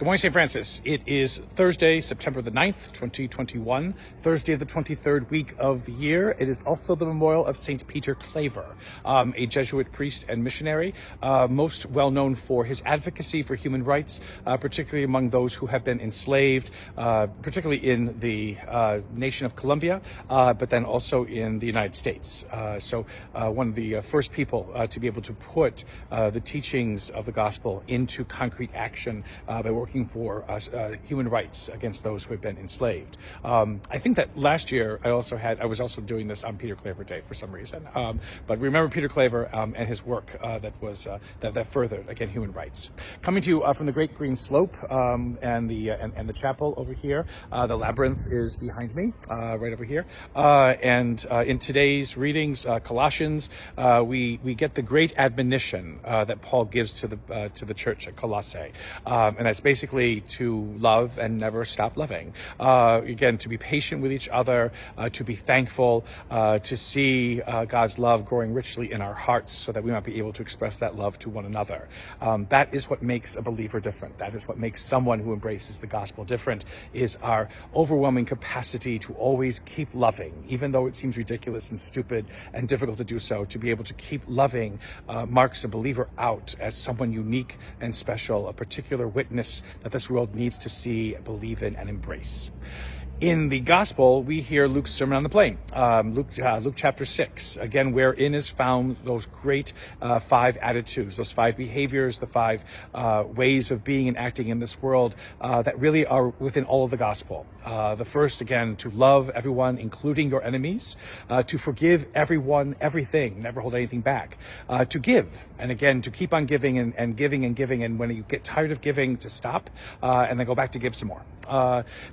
Good morning, St. Francis. It is Thursday, September the 9th, 2021, Thursday of the 23rd week of the year. It is also the memorial of St. Peter Claver, a Jesuit priest and missionary, most well known for his advocacy for human rights, particularly among those who have been enslaved, particularly in the nation of Colombia, but then also in the United States. So one of the first people to be able to put the teachings of the gospel into concrete action by working for human rights against those who have been enslaved. I think that last year I was also doing this on Peter Claver Day for some reason. But remember Peter Claver and his work that furthered again human rights. Coming to you from the Great Green Slope and the chapel over here. The labyrinth is behind me, right over here. And in today's readings, Colossians, we get the great admonition that Paul gives to the church at Colossae, and that's basically to love and never stop loving. Again, to be patient with each other, to be thankful, to see God's love growing richly in our hearts so that we might be able to express that love to one another. That is what makes a believer different. That is what makes someone who embraces the gospel different, is our overwhelming capacity to always keep loving, even though it seems ridiculous and stupid and difficult to do so. To be able to keep loving marks a believer out as someone unique and special, a particular witness that this world needs to see, believe in, and embrace. In the gospel, we hear Luke's Sermon on the Plain, Luke chapter 6, again, wherein is found those great 5 attitudes, those 5 behaviors, the 5 ways of being and acting in this world that really are within all of the gospel. The first, again, to love everyone, including your enemies, to forgive everyone, everything, never hold anything back, to give, and again, to keep on giving and giving and giving, and when you get tired of giving, to stop and then go back to give some more.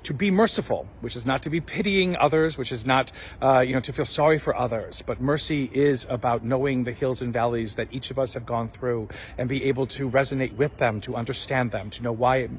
To be merciful, which is not to be pitying others, which is not, to feel sorry for others, but mercy is about knowing the hills and valleys that each of us have gone through and be able to resonate with them, to understand them, to know why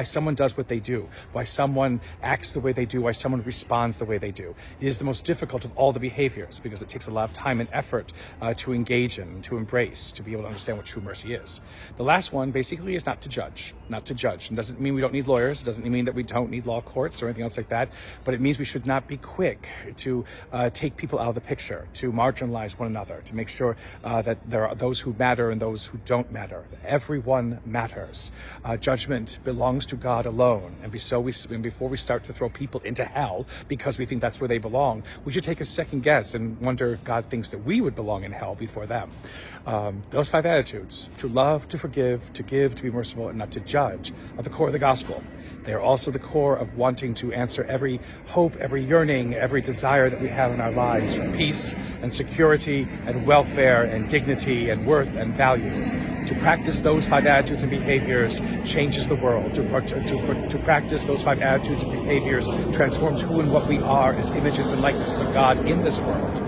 someone does what they do, why someone acts the way they do, why someone responds the way they do. It is the most difficult of all the behaviors because it takes a lot of time and effort to engage in, to embrace, to be able to understand what true mercy is. The last one basically is not to judge. It doesn't mean we don't need lawyers. It doesn't mean that we don't need law courts or anything else like that, but it means we should not be quick to take people out of the picture, to marginalize one another, to make sure that there are those who matter and those who don't matter. Everyone matters. Judgment belongs to God alone, and before we start to throw people into hell because we think that's where they belong, we should take a second guess and wonder if God thinks that we would belong in hell before them. Those 5 attitudes, to love, to forgive, to give, to be merciful, and not to judge, are the core of the gospel. They are also the core of wanting to answer every hope, every yearning, every desire that we have in our lives for peace and security and welfare and dignity and worth and value. To practice those 5 attitudes and behaviors changes the world. To practice those 5 attitudes and behaviors transforms who and what we are as images and likenesses of God in this world.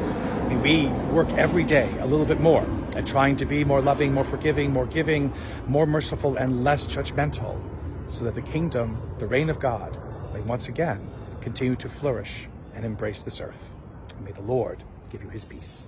May we work every day a little bit more at trying to be more loving, more forgiving, more giving, more merciful, and less judgmental, so that the kingdom, the reign of God, may once again continue to flourish and embrace this earth. And may the Lord give you his peace.